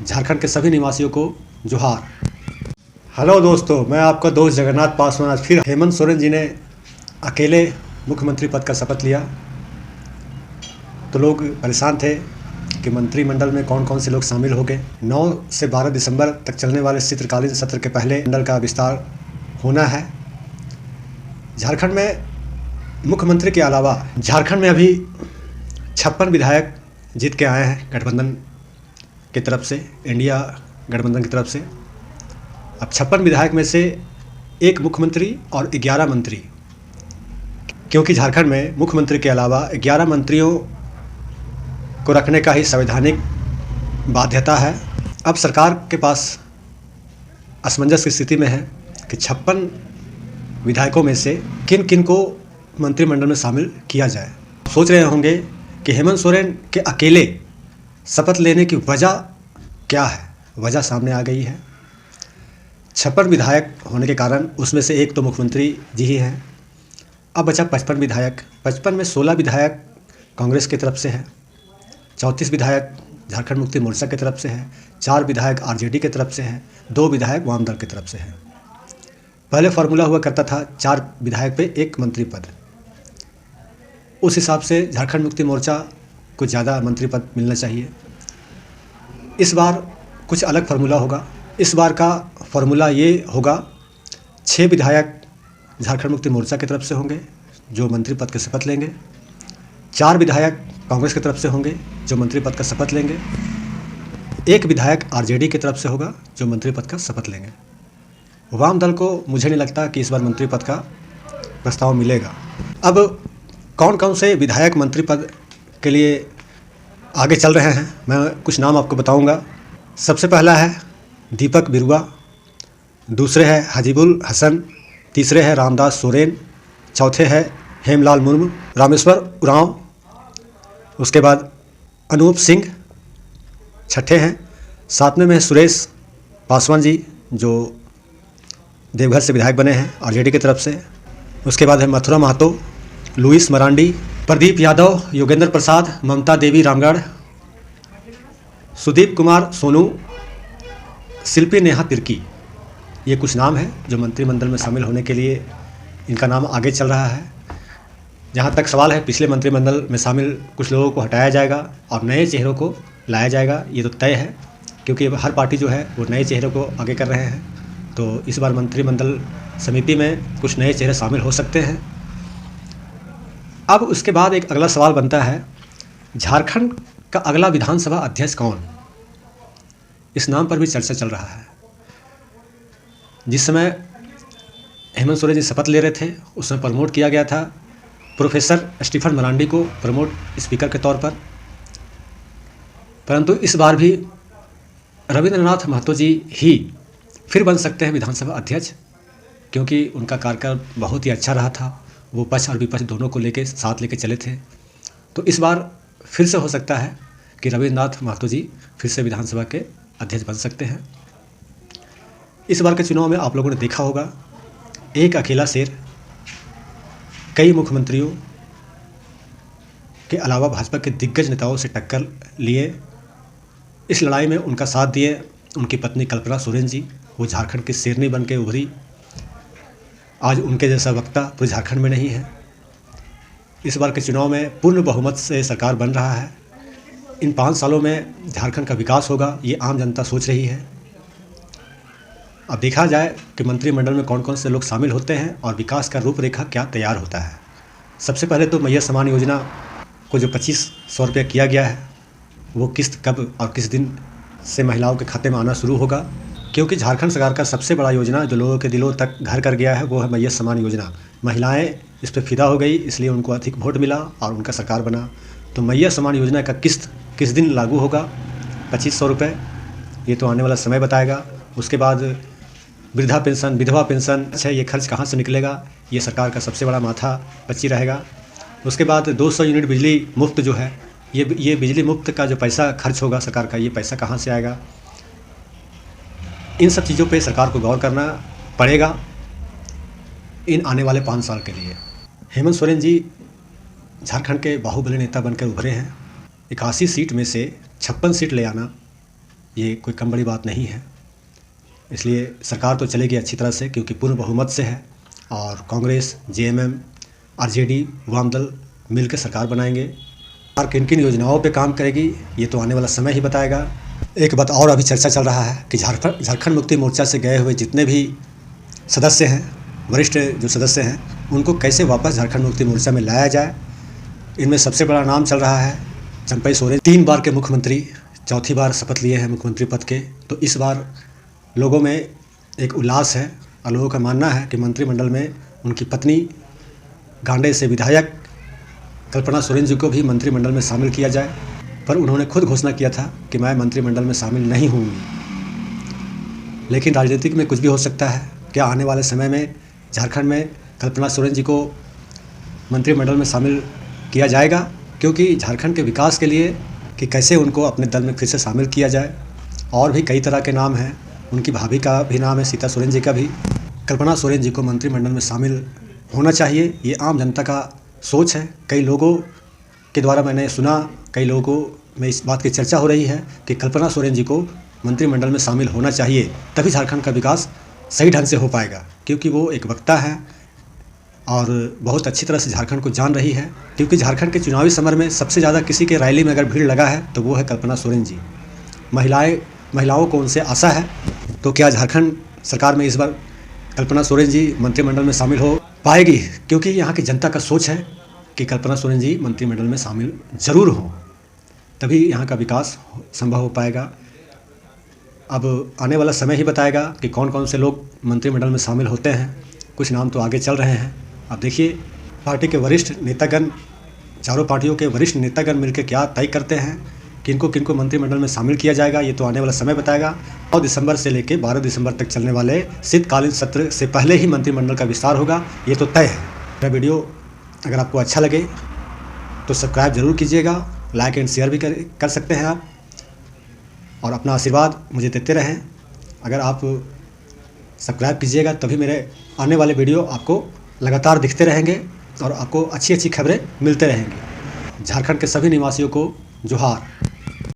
झारखंड के सभी निवासियों को जोहार। हेलो दोस्तों, मैं आपका दोस्त जगन्नाथ पासवान। आज फिर हेमंत सोरेन जी ने अकेले मुख्यमंत्री पद का शपथ लिया तो लोग परेशान थे कि मंत्रिमंडल में कौन कौन से लोग शामिल हो गए। 9 से 12 दिसंबर तक चलने वाले शीतकालीन सत्र के पहले मंडल का विस्तार होना है। झारखंड में मुख्यमंत्री के अलावा झारखंड में अभी 56 विधायक जीत के आए हैं गठबंधन की तरफ से, इंडिया गठबंधन की तरफ से। अब 56 विधायक में से एक मुख्यमंत्री और 11 मंत्री, क्योंकि झारखंड में मुख्यमंत्री के अलावा 11 मंत्रियों को रखने का ही संवैधानिक बाध्यता है। अब सरकार के पास असमंजस की स्थिति में है कि 56 विधायकों में से किन किन को मंत्रिमंडल में शामिल किया जाए। सोच रहे होंगे कि हेमंत सोरेन के अकेले शपथ लेने की वजह क्या है। वजह सामने आ गई है। 56 विधायक होने के कारण उसमें से एक तो मुख्यमंत्री जी ही हैं। अब बचा 55 विधायक। 55 में 16 विधायक कांग्रेस की तरफ से है, 34 विधायक झारखंड मुक्ति मोर्चा की तरफ से है, 4 विधायक आरजेडी की तरफ से है, 2 विधायक वाम दल की तरफ से है। पहले फार्मूला हुआ करता था 4 विधायक पे 1 मंत्री पद। उस हिसाब से झारखंड मुक्ति मोर्चा को ज़्यादा मंत्री पद मिलना चाहिए। इस बार कुछ अलग फार्मूला होगा। इस बार का फार्मूला ये होगा, 6 विधायक झारखंड मुक्ति मोर्चा की तरफ से होंगे जो मंत्री पद की शपथ लेंगे, 4 विधायक कांग्रेस की तरफ से होंगे जो मंत्री पद का शपथ लेंगे, 1 विधायक आरजेडी की तरफ से होगा जो मंत्री पद का शपथ लेंगे। वाम दल को मुझे नहीं लगता कि इस बार मंत्री पद का प्रस्ताव मिलेगा। अब कौन कौन से विधायक मंत्री पद के लिए आगे चल रहे हैं, मैं कुछ नाम आपको बताऊंगा। सबसे पहला है दीपक बिरुआ, दूसरे है हजीबुल हसन, तीसरे है रामदास सोरेन, चौथे है हेमलाल मुर्मू, रामेश्वर उरांव, उसके बाद अनूप सिंह छठे हैं, 7वें में है सुरेश पासवान जी जो देवघर से विधायक बने हैं आरजेडी की तरफ से। उसके बाद है मथुरा महतो, लुइस मरांडी, प्रदीप यादव, योगेंद्र प्रसाद, ममता देवी रामगढ़, सुदीप कुमार सोनू, शिल्पी नेहा तिर्की। ये कुछ नाम हैं जो मंत्रिमंडल में शामिल होने के लिए इनका नाम आगे चल रहा है। जहाँ तक सवाल है, पिछले मंत्रिमंडल में शामिल कुछ लोगों को हटाया जाएगा और नए चेहरों को लाया जाएगा, ये तो तय है, क्योंकि हर पार्टी जो है वो नए चेहरों को आगे कर रहे हैं। तो इस बार मंत्रिमंडल समिति में कुछ नए चेहरे शामिल हो सकते हैं। अब उसके बाद एक अगला सवाल बनता है, झारखंड का अगला विधानसभा अध्यक्ष कौन। इस नाम पर भी चर्चा चल रहा है। जिस समय हेमंत सोरेन जी शपथ ले रहे थे उस समय प्रमोट किया गया था प्रोफेसर स्टीफन मरांडी को प्रमोट स्पीकर के तौर पर, परंतु इस बार भी रविंद्रनाथ महतो जी ही फिर बन सकते हैं विधानसभा अध्यक्ष, क्योंकि उनका कार्यकाल बहुत ही अच्छा रहा था। वो पक्ष और विपक्ष दोनों को लेके साथ लेके चले थे। तो इस बार फिर से हो सकता है कि रविंद्रनाथ महतो जी फिर से विधानसभा के अध्यक्ष बन सकते हैं। इस बार के चुनाव में आप लोगों ने देखा होगा, एक अकेला शेर कई मुख्यमंत्रियों के अलावा भाजपा के दिग्गज नेताओं से टक्कर लिए। इस लड़ाई में उनका साथ दिए उनकी पत्नी कल्पना सोरेन जी। वो झारखंड की शेरनी बन के उभरी। आज उनके जैसा वक्ता पूरे झारखंड में नहीं है। इस बार के चुनाव में पूर्ण बहुमत से सरकार बन रहा है। इन 5 सालों में झारखंड का विकास होगा, ये आम जनता सोच रही है। अब देखा जाए कि मंत्रिमंडल में कौन कौन से लोग शामिल होते हैं और विकास का रूपरेखा क्या तैयार होता है। सबसे पहले तो मैया समान योजना को जो 2500 रुपये किया गया है, वो किस्त कब और किस दिन से महिलाओं के खाते में आना शुरू होगा, क्योंकि झारखंड सरकार का सबसे बड़ा योजना जो लोगों के दिलों तक घर कर गया है वो है मैया समान योजना। महिलाएं इस पर फिदा हो गई, इसलिए उनको अधिक वोट मिला और उनका सरकार बना। तो मैया समान योजना का किस्त किस दिन लागू होगा, 2500 रुपये, ये तो आने वाला समय बताएगा। उसके बाद वृद्धा पेंशन, विधवा पेंशन, अच्छा ये खर्च कहाँ से निकलेगा, ये सरकार का सबसे बड़ा माथा पच्ची रहेगा। उसके बाद 200 यूनिट बिजली मुफ्त जो है, ये बिजली मुफ्त का जो पैसा खर्च होगा सरकार का, ये पैसा कहाँ से आएगा। इन सब चीज़ों पे सरकार को गौर करना पड़ेगा इन आने वाले 5 साल के लिए। हेमंत सोरेन जी झारखंड के बाहुबली नेता बनकर उभरे हैं। 81 सीट में से 56 सीट ले आना ये कोई कम बड़ी बात नहीं है। इसलिए सरकार तो चलेगी अच्छी तरह से, क्योंकि पूर्ण बहुमत से है और कांग्रेस, जेएमएम, आरजेडी, वाम दल मिलकर सरकार बनाएंगे। सरकार किन किन योजनाओं पे काम करेगी ये तो आने वाला समय ही बताएगा। एक बात और अभी चर्चा चल रहा है कि झारखंड मुक्ति मोर्चा से गए हुए जितने भी सदस्य हैं, वरिष्ठ जो सदस्य हैं, उनको कैसे वापस झारखंड मुक्ति मोर्चा में लाया जाए। इनमें सबसे बड़ा नाम चल रहा है चंपई सोरेन। 3 बार के मुख्यमंत्री, चौथी बार शपथ लिए हैं मुख्यमंत्री पद के। तो इस बार लोगों में एक उल्लास है और लोगों का मानना है कि मंत्रिमंडल में उनकी पत्नी गांडे से विधायक कल्पना सोरेन जी को भी मंत्रिमंडल में शामिल किया जाए। पर उन्होंने खुद घोषणा किया था कि मैं मंत्रिमंडल में शामिल नहीं होंगी। लेकिन राजनीतिक में कुछ भी हो सकता है। क्या आने वाले समय में झारखंड में कल्पना सोरेन जी को मंत्रिमंडल में शामिल किया जाएगा? क्योंकि झारखंड के विकास के लिए कि कैसे उनको अपने दल में फिर से शामिल किया जाए। और भी कई तरह के नाम हैं, उनकी भाभी का भी नाम है, सीता सोरेन जी का भी। कल्पना सोरेन जी को मंत्रिमंडल में शामिल होना चाहिए, ये आम जनता का सोच है। कई लोगों के द्वारा मैंने सुना, कई लोगों में इस बात की चर्चा हो रही है कि कल्पना सोरेन जी को मंत्रिमंडल में शामिल होना चाहिए, तभी झारखंड का विकास सही ढंग से हो पाएगा। क्योंकि वो एक वक्ता है और बहुत अच्छी तरह से झारखंड को जान रही है। क्योंकि झारखंड के चुनावी समर में सबसे ज़्यादा किसी के रैली में अगर भीड़ लगा है तो वो है कल्पना सोरेन जी। महिलाओं को उनसे आशा है। तो क्या झारखंड सरकार में इस बार कल्पना सोरेन जी मंत्रिमंडल में शामिल हो पाएगी? क्योंकि यहाँ की जनता का सोच है कि कल्पना सोरेन जी मंत्रिमंडल में शामिल ज़रूर हों, तभी यहाँ का विकास संभव हो पाएगा। अब आने वाला समय ही बताएगा कि कौन कौन से लोग मंत्रिमंडल में शामिल होते हैं। कुछ नाम तो आगे चल रहे हैं। अब देखिए पार्टी के वरिष्ठ नेतागण, चारों पार्टियों के वरिष्ठ नेतागण मिलकर क्या तय करते हैं, किनको मंत्रिमंडल में शामिल किया जाएगा, ये तो आने वाला समय बताएगा। 9 दिसंबर से लेकर 12 दिसंबर तक चलने वाले शीतकालीन सत्र से पहले ही मंत्रिमंडल का विस्तार होगा, ये तो तय है। मेरा वीडियो अगर आपको अच्छा लगे तो सब्सक्राइब ज़रूर कीजिएगा, लाइक एंड शेयर भी कर सकते हैं आप, और अपना आशीर्वाद मुझे देते रहें। अगर आप सब्सक्राइब कीजिएगा तभी मेरे आने वाले वीडियो आपको लगातार दिखते रहेंगे और आपको अच्छी अच्छी खबरें मिलते रहेंगी। झारखंड के सभी निवासियों को जोहार।